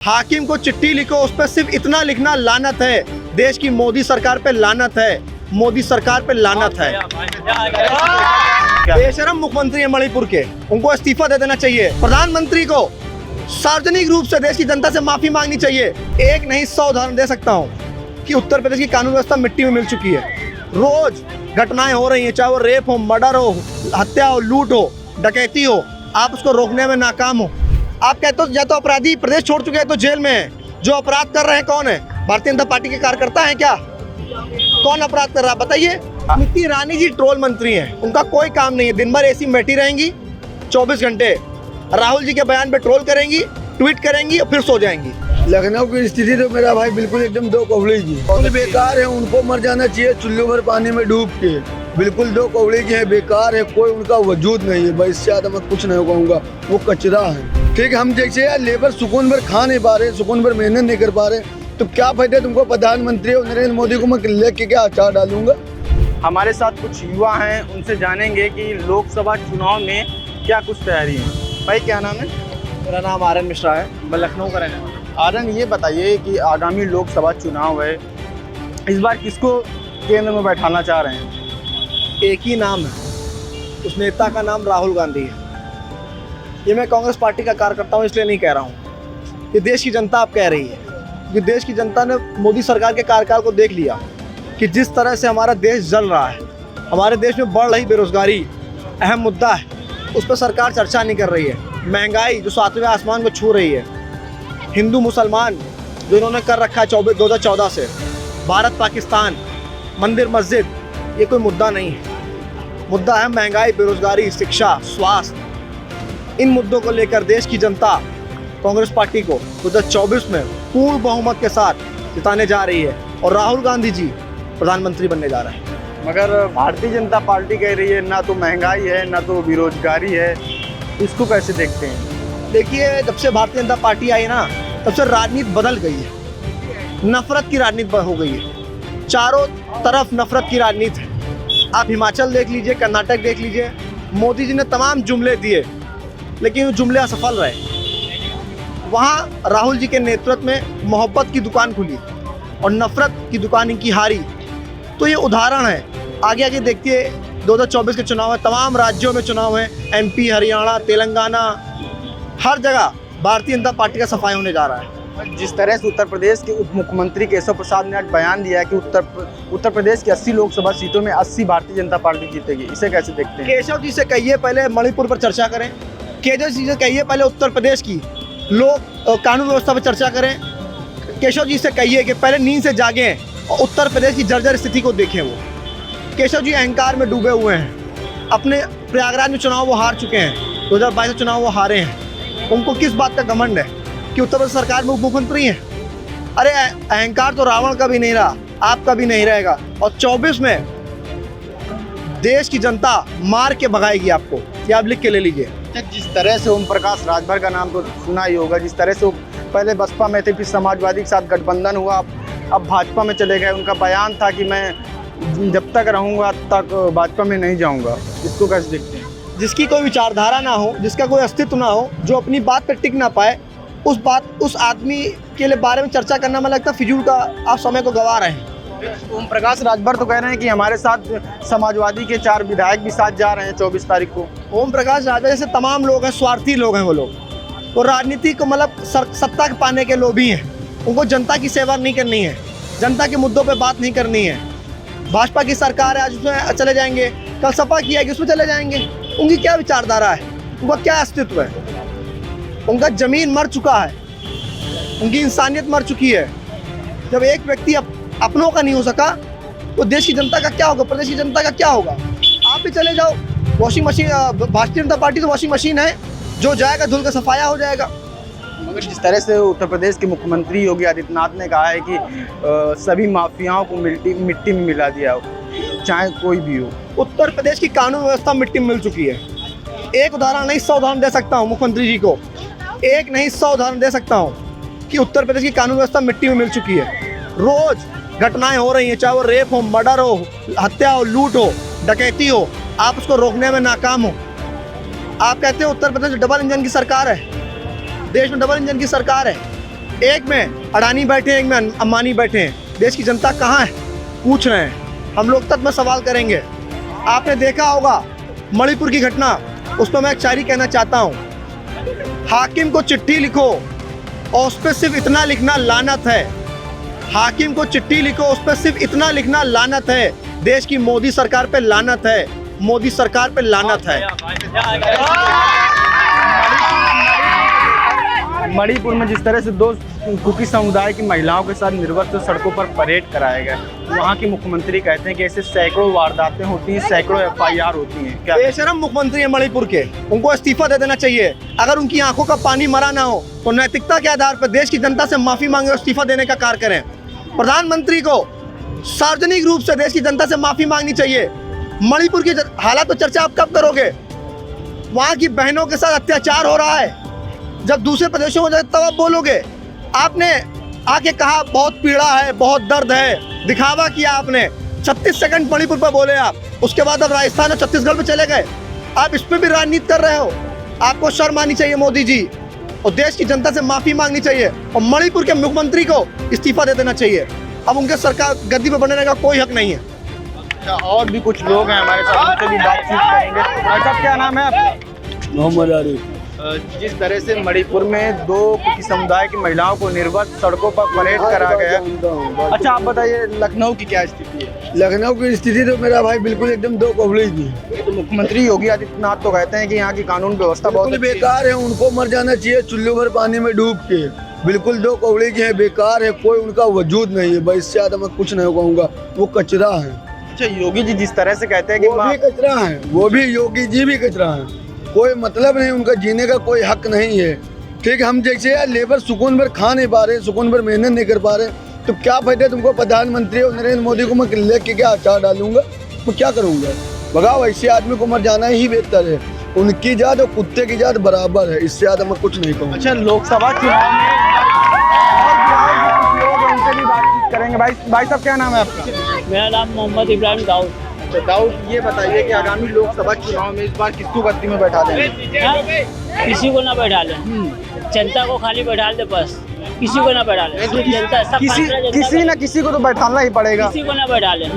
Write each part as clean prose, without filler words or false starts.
हाकिम को चिट्ठी लिखो, उस पर सिर्फ इतना लिखना लानत है, देश की मोदी सरकार पे लानत है, मोदी सरकार पे लानत है। बेशरम मुख्यमंत्री है मणिपुर के, उनको इस्तीफा दे देना चाहिए। प्रधानमंत्री को सार्वजनिक रूप से देश की जनता से माफी मांगनी चाहिए। एक नहीं 100 उदाहरण दे सकता हूँ कि उत्तर प्रदेश की कानून व्यवस्था मिट्टी में मिल चुकी है। रोज घटनाएं हो रही हैं, चाहे वो रेप हो, मर्डर हो, हत्या हो, लूट हो, डकैती हो, आप उसको रोकने में नाकाम हो। आप कहते हो या तो अपराधी प्रदेश छोड़ चुके हैं तो जेल में है, जो अपराध कर रहे हैं कौन है? भारतीय जनता पार्टी के कार्यकर्ता हैं क्या? कौन अपराध कर रहा है बताइए? स्मृति ईरानी जी ट्रोल मंत्री हैं, उनका कोई काम नहीं है, दिन भर एसी में बैठी रहेंगी 24 घंटे, राहुल जी के बयान पे ट्रोल करेंगी, ट्वीट करेंगी और फिर सो जाएंगी। लखनऊ की स्थिति तो मेरा भाई बिल्कुल एकदम दो कौड़ी की है, बेकार है। उनको मर जाना चाहिए चुल्लू भर पानी में डूब के, बिल्कुल दो कौड़ी की है, बेकार है, कोई उनका वजूद नहीं है भाई। इससे ज्यादा मैं कुछ नहीं कहूँगा, वो कचरा है। ठीक है, हम जैसे यार लेबर सुकून भर खा नहीं पा रहे, सुकून भर मेहनत नहीं कर पा रहे, तो क्या फायदा तुमको? प्रधानमंत्री नरेंद्र मोदी को मैं लेके क्या अचार डालूंगा? हमारे साथ कुछ युवा हैं, उनसे जानेंगे कि लोकसभा चुनाव में क्या कुछ तैयारी है। भाई क्या नाम है? मेरा नाम आर्यन मिश्रा है, मैं लखनऊ का रहने वाला हूं। आर्यन, ये बताइए कि आगामी लोकसभा चुनाव है, इस बार किसको केंद्र में बैठाना चाह रहे हैं? एक ही नाम है, उस नेता का नाम राहुल गांधी है। ये मैं कांग्रेस पार्टी का कार्यकर्ता हूँ इसलिए नहीं कह रहा हूँ, ये देश की जनता आप कह रही है, कि देश की जनता ने मोदी सरकार के कार्यकाल को देख लिया कि जिस तरह से हमारा देश जल रहा है, हमारे देश में बढ़ रही बेरोजगारी अहम मुद्दा है, उस पर सरकार चर्चा नहीं कर रही है। महंगाई जो 7वें आसमान को छू रही है, हिंदू मुसलमान जो इन्होंने कर रखा है 2014 से, भारत पाकिस्तान, मंदिर मस्जिद, ये कोई मुद्दा नहीं है। मुद्दा है महंगाई, बेरोजगारी, शिक्षा, स्वास्थ्य। इन मुद्दों को लेकर देश की जनता कांग्रेस पार्टी को 2024 में पूर्ण बहुमत के साथ जिताने जा रही है और राहुल गांधी जी प्रधानमंत्री बनने जा रहे हैं। मगर भारतीय जनता पार्टी कह रही है ना तो महंगाई है ना तो बेरोजगारी है, इसको कैसे देखते हैं? देखिए, जब से भारतीय जनता पार्टी आई ना, तब से राजनीति बदल गई है, नफरत की राजनीति हो गई है, चारों तरफ नफरत की राजनीति है। आप हिमाचल देख लीजिए, कर्नाटक देख लीजिए, मोदी जी ने तमाम जुमले दिए लेकिन वो जुमले असफल रहे। वहाँ राहुल जी के नेतृत्व में मोहब्बत की दुकान खुली और नफरत की दुकान इनकी हारी। तो ये उदाहरण है। आगे आगे देखिए, 2024 के चुनाव है, तमाम राज्यों में चुनाव है, MP, हरियाणा, तेलंगाना, हर जगह भारतीय जनता पार्टी का सफाई होने जा रहा है। जिस तरह से उत्तर प्रदेश के उप मुख्यमंत्री केशव प्रसाद ने आज बयान दिया है कि उत्तर प्रदेश की 80 लोकसभा सीटों में 80 भारतीय जनता पार्टी जीतेगी, इसे कैसे देखते हैं? केशव जी से कहिए पहले मणिपुर पर चर्चा करें, केशव जी से कहिए पहले उत्तर प्रदेश की लोग कानून व्यवस्था पर चर्चा करें। केशव जी से कहिए कि पहले नींद से जागें और उत्तर प्रदेश की जर्जर स्थिति को देखें। वो केशव जी अहंकार में डूबे हुए हैं, अपने प्रयागराज में चुनाव वो हार चुके हैं, 2022 में चुनाव वो हारे हैं। उनको किस बात का घमंड है कि उत्तर प्रदेश सरकार में उप मुख्यमंत्री हैं? अरे अहंकार तो रावण का भी नहीं रहा, आपका भी नहीं रहेगा, और 24 में देश की जनता मार के भगाएगी आपको, ये आप लिख के ले लीजिए। जिस तरह से ओम प्रकाश राजभर का नाम तो सुना ही होगा, जिस तरह से वो पहले बसपा में थे, फिर समाजवादी के साथ गठबंधन हुआ, अब भाजपा में चले गए। उनका बयान था कि मैं जब तक रहूँगा तक भाजपा में नहीं जाऊँगा, इसको कैसे देखते हैं? जिसकी कोई विचारधारा ना हो, जिसका कोई अस्तित्व ना हो, जो अपनी बात पर टिक ना पाए, उस आदमी के लिए बारे में चर्चा करना मुझे लगता है फिजूल का आप समय को गंवा रहे हैं। ओम प्रकाश राजभर तो कह रहे हैं कि हमारे साथ समाजवादी के 4 विधायक भी साथ जा रहे हैं 24 तारीख को। ओम प्रकाश राजभर जैसे तमाम लोग हैं, स्वार्थी लोग हैं, वो लोग वो राजनीति को मतलब सत्ता पाने के लोभी हैं। उनको जनता की सेवा नहीं करनी है, जनता के मुद्दों पे बात नहीं करनी है। भाजपा की सरकार है, आज उसमें चले जाएंगे, कल सपा की आएगी उसमें चले जाएंगे। उनकी क्या विचारधारा है, उनका क्या अस्तित्व है? उनका जमीन मर चुका है, उनकी इंसानियत मर चुकी है। जब एक व्यक्ति अपनों का नहीं हो सका तो देश की जनता का क्या होगा, प्रदेश की जनता का क्या होगा? आप भी चले जाओ, washing machine, Bharatiya Janata party तो वॉशिंग मशीन है, जो जाएगा धुल का सफाया हो जाएगा। मगर जिस तरह से उत्तर प्रदेश के मुख्यमंत्री योगी आदित्यनाथ ने कहा है कि सभी माफियाओं को मिट्टी में मिला दिया हो, चाहे कोई भी हो। उत्तर प्रदेश की कानून व्यवस्था मिट्टी में मिल चुकी है। एक उदाहरण नहीं 100 उदाहरण दे सकता हूँ मुख्यमंत्री जी को, एक नहीं 100 उदाहरण दे सकता हूँ कि उत्तर प्रदेश की कानून व्यवस्था मिट्टी में मिल चुकी है। रोज घटनाएं हो रही हैं, चाहे वो रेप हो, मर्डर हो, हत्या हो, लूट हो, डकैती हो, आप उसको रोकने में नाकाम हो। आप कहते हो उत्तर प्रदेश डबल इंजन की सरकार है, देश में डबल इंजन की सरकार है, एक में अडानी बैठे हैं, एक में अंबानी बैठे हैं। देश की जनता कहाँ है पूछ रहे हैं। हम लोकतंत्र में सवाल करेंगे। आपने देखा होगा मणिपुर की घटना, उस पर मैं एक शायरी कहना चाहता हूँ। हाकिम को चिट्ठी लिखो और उस पर सिर्फ इतना लिखना लानत है। हाकिम को चिट्ठी लिखो, उस पर सिर्फ इतना लिखना लानत है। देश की मोदी सरकार पे लानत है, मोदी सरकार पे लानत है। मणिपुर में जिस तरह से 2 कुकी समुदाय की महिलाओं के साथ निर्वस्त्र सड़कों पर परेड कराया गया, वहाँ के मुख्यमंत्री कहते हैं कि ऐसे सैकड़ों वारदातें होती हैं, सैकड़ों FIR होती हैं। क्या बेशरम मुख्यमंत्री है मणिपुर के, उनको इस्तीफा दे देना चाहिए। अगर उनकी आंखों का पानी मरा ना हो तो नैतिकता के आधार पर देश की जनता से माफी मांगे और इस्तीफा देने का कार्य करें। प्रधानमंत्री को सार्वजनिक रूप से देश की जनता से माफी मांगनी चाहिए। मणिपुर की हालात तो चर्चा आप कब करोगे? वहाँ की बहनों के साथ अत्याचार हो रहा है, जब दूसरे प्रदेशों में तब आप बोलोगे। आपने आके कहा बहुत पीड़ा है, बहुत दर्द है, दिखावा किया आपने। 36 सेकंड मणिपुर पर बोले आप, उसके बाद अब राजस्थान और छत्तीसगढ़ में चले गए। आप इस पर भी राजनीति कर रहे हो। आपको शर्म आनी चाहिए मोदी जी, और देश की जनता से माफी मांगनी चाहिए, और मणिपुर के मुख्यमंत्री को इस्तीफा दे देना चाहिए। अब उनके सरकार गद्दी पर बनने का कोई हक नहीं है। और भी कुछ लोग हैं हमारे साथ, उनसे भी बातचीत करेंगे। भाई साहब, क्या नाम है आपका? मोहम्मद आरिफ। जिस तरह से मणिपुर में 2 कुकी समुदाय की महिलाओं को निर्वस्त्र सड़कों पर परेड करा गया। अच्छा, आप बताइए लखनऊ की क्या स्थिति है? लखनऊ की स्थिति तो मेरा भाई बिल्कुल एकदम दो कौड़ी की है। तो मुख्यमंत्री योगी आदित्यनाथ तो कहते हैं कि यहाँ की कानून व्यवस्था बहुत बिल्कुल बेकार है, उनको मर जाना चाहिए चुल्लू भर पानी में डूब के। बिल्कुल दो कौड़ी की है, बेकार है, कोई उनका वजूद नहीं है। भाई इससे ज्यादा मैं कुछ नहीं कहूँगा, वो कचरा है। अच्छा, योगी जी जिस तरह से कहते हैं कि वो भी कचरा है, वो भी योगी जी भी कचरा है। कोई मतलब नहीं, उनका जीने का कोई हक नहीं है। ठीक है, हम जैसे यार लेबर सुकून भर खा नहीं पा रहे, सुकून भर मेहनत नहीं कर पा रहे, तो क्या फायदा तुमको? प्रधानमंत्री और नरेंद्र मोदी को मैं लेके क्या अचार डालूंगा? मैं क्या करूंगा? भगाओ, ऐसे आदमी को मर जाना ही बेहतर है। उनकी जात और कुत्ते की जात बराबर है, इससे ज्यादा मैं कुछ नहीं कहूँगा। अच्छा, लोकसभा चुनाव में और लोग उनसे भी बातचीत करेंगे। भाई साहब, क्या नाम है आपका? मेरा नाम मोहम्मद इब्राहिम दाऊद। तो दाऊद, ये बताइए कि आगामी लोकसभा चुनाव में इस बार किसको गद्दी में बैठा देंगे? हाँ? किसी को ना बैठा ले, जनता को खाली बैठा दे बस, किसी को ना बैठा ले। जनता सब किसी ना किसी को तो बैठाना ही पड़ेगा। किसी को ना बैठा ले,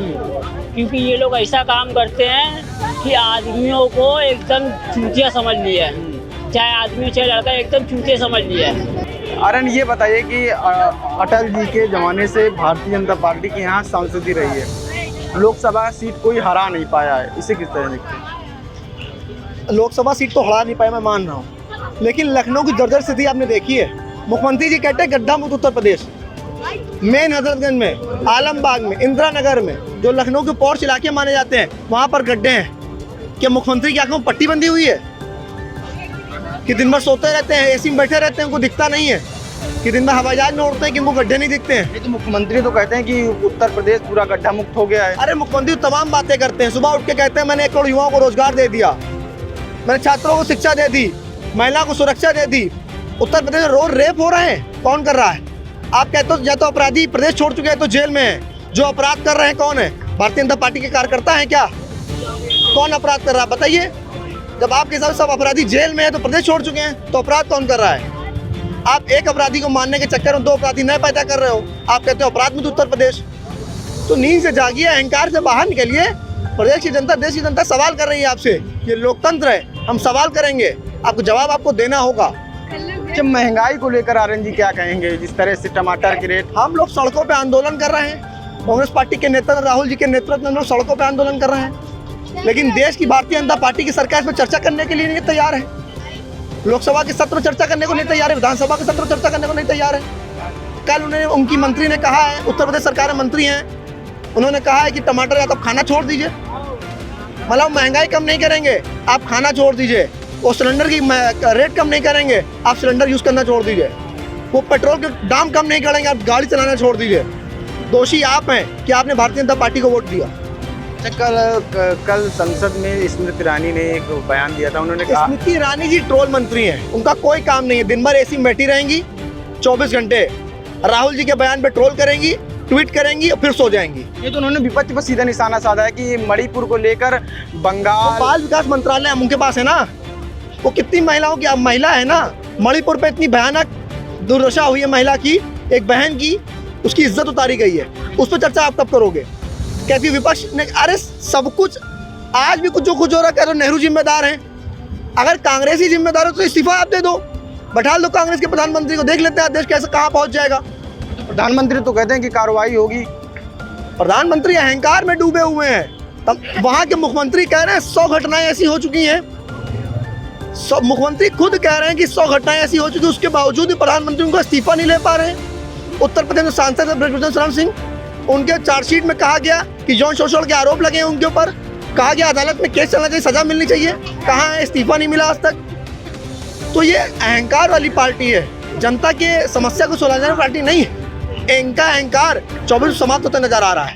क्योंकि ये लोग ऐसा काम करते हैं कि आदमियों को एकदम चूतिया समझ लिया है। चाहे आदमी चाहे लड़का, एकदम चूतिया समझ लिया है। आर्यन, ये बताइए कि अटल जी के ज़माने से भारतीय जनता पार्टी की यहाँ सांसदी रही है, लोकसभा सीट कोई हरा नहीं पाया है, इसे किस तरह देखते हैं? लोकसभा सीट तो हरा नहीं पाया, मैं मान रहा हूँ, लेकिन लखनऊ की जर्जर स्थिति आपने देखी है। मुख्यमंत्री जी कहते हैं गड्ढा मुक्त उत्तर प्रदेश, मेन हजरतगंज में, आलमबाग में, इंदिरा नगर में, जो लखनऊ के पॉश इलाके माने जाते हैं, वहाँ पर गड्ढे हैं। क्या मुख्यमंत्री की आंखों में पट्टी बंधी हुई है कि दिन भर सोते रहते हैं, AC में बैठे रहते हैं, उनको दिखता नहीं है? कि दिन भर हवाई जहाज में उड़ते हैं कि उनको गड्ढे नहीं दिखते हैं? ये तो मुख्यमंत्री तो कहते हैं कि उत्तर प्रदेश पूरा गड्ढा मुक्त हो गया है। अरे मुख्यमंत्री तमाम बातें करते हैं। सुबह उठ के कहते हैं मैंने 1 करोड़ युवाओं को रोजगार दे दिया, मैंने छात्रों को शिक्षा दे दी, महिला को सुरक्षा दे दी। उत्तर प्रदेश में रोज रेप हो रहे हैं, कौन कर रहा है? आप कहते हो या तो अपराधी प्रदेश छोड़ चुके हैं तो जेल में है, जो अपराध कर रहे हैं कौन है? भारतीय जनता पार्टी के कार्यकर्ता हैं क्या? कौन अपराध कर रहा है बताइए? जब आपके हिसाब से सब अपराधी जेल में है तो प्रदेश छोड़ चुके हैं, तो अपराध कौन कर रहा है? आप एक अपराधी को मारने के चक्कर में 2 अपराधी नए पैदा कर रहे हो। आप कहते हो अपराध मुक्त उत्तर प्रदेश। तो नींद से जागिए, अहंकार से बाहर निकलिए। प्रदेश की जनता, देश की जनता सवाल कर रही है आपसे। ये लोकतंत्र है, हम सवाल करेंगे, आपको जवाब आपको देना होगा। जब महंगाई को लेकर आर्यन जी क्या कहेंगे? जिस तरह से टमाटर के रेट, हम लोग सड़कों पे आंदोलन कर रहे हैं, कांग्रेस पार्टी के नेता राहुल जी के नेतृत्व में हम लोग सड़कों पे आंदोलन कर रहे हैं, लेकिन देश की भारतीय जनता पार्टी की सरकार इस पर चर्चा करने के लिए नहीं तैयार है। लोकसभा के सत्र में चर्चा करने को नहीं तैयार है, विधानसभा के सत्र में चर्चा करने को नहीं तैयार है। कल उन्हें उनकी मंत्री ने कहा है, उत्तर प्रदेश सरकार में मंत्री हैं, उन्होंने कहा है कि टमाटर या तो खाना छोड़ दीजिए। मतलब महंगाई कम नहीं करेंगे, आप खाना छोड़ दीजिए। वो सिलेंडर की रेट कम नहीं करेंगे, आप सिलेंडर यूज़ करना छोड़ दीजिए। वो पेट्रोल के दाम कम नहीं करेंगे, आप गाड़ी चलाना छोड़ दीजिए। दोषी आप हैं कि आपने भारतीय जनता पार्टी को वोट दिया। कल संसद में स्मृति ईरानी ने एक बयान दिया था, उन्होंने कहा स्मृति ईरानी जी ट्रोल मंत्री हैं, उनका कोई काम नहीं है, दिन भर AC में बैठी रहेंगी 24 घंटे, राहुल जी के बयान पे ट्रोल करेंगी, ट्वीट करेंगी और फिर सो जाएंगी। ये तो उन्होंने विपक्ष पर सीधा निशाना साधा है कि मणिपुर को लेकर बंगाल, बाल विकास मंत्रालय उनके पास है ना, वो कितनी महिलाओं की महिला है ना, मणिपुर पे इतनी भयानक दुर्दशा हुई है महिला की, एक बहन की, उसकी इज्जत उतारी गई है, उस पर चर्चा आप कब करोगे? कहती विपक्ष ने, अरे सब कुछ आज भी कुछ जो कुछ हो रहा है, कह रहे नेहरू जिम्मेदार हैं। अगर कांग्रेस ही जिम्मेदार हो तो इस्तीफा आप दे दो, बैठा लो कांग्रेस के प्रधानमंत्री को, देख लेते हैं देश कैसे कहाँ पहुँच जाएगा। प्रधानमंत्री तो कहते हैं कि कार्रवाई होगी। प्रधानमंत्री अहंकार में डूबे हुए हैं, तब वहाँ के मुख्यमंत्री कह रहे हैं 100 घटनाएं ऐसी हो चुकी हैं, मुख्यमंत्री खुद कह रहे हैं कि 100 घटनाएं ऐसी हो चुकी, उसके बावजूद भी प्रधानमंत्री उनका इस्तीफा नहीं ले पा रहे हैं। उत्तर प्रदेश में सांसद है ब्रजभूषण शरण सिंह, उनके चार्जशीट में कहा गया कि यौन शोषण के आरोप लगे हैं उनके ऊपर, कहा गया अदालत में केस चलना चाहिए, सजा मिलनी चाहिए, कहाँ है, इस्तीफा नहीं मिला आज तक। तो ये अहंकार वाली पार्टी है, जनता के समस्या को सुलझाने वाली पार्टी नहीं है। इनका अहंकार 24 समाप्त होता नजर आ रहा है।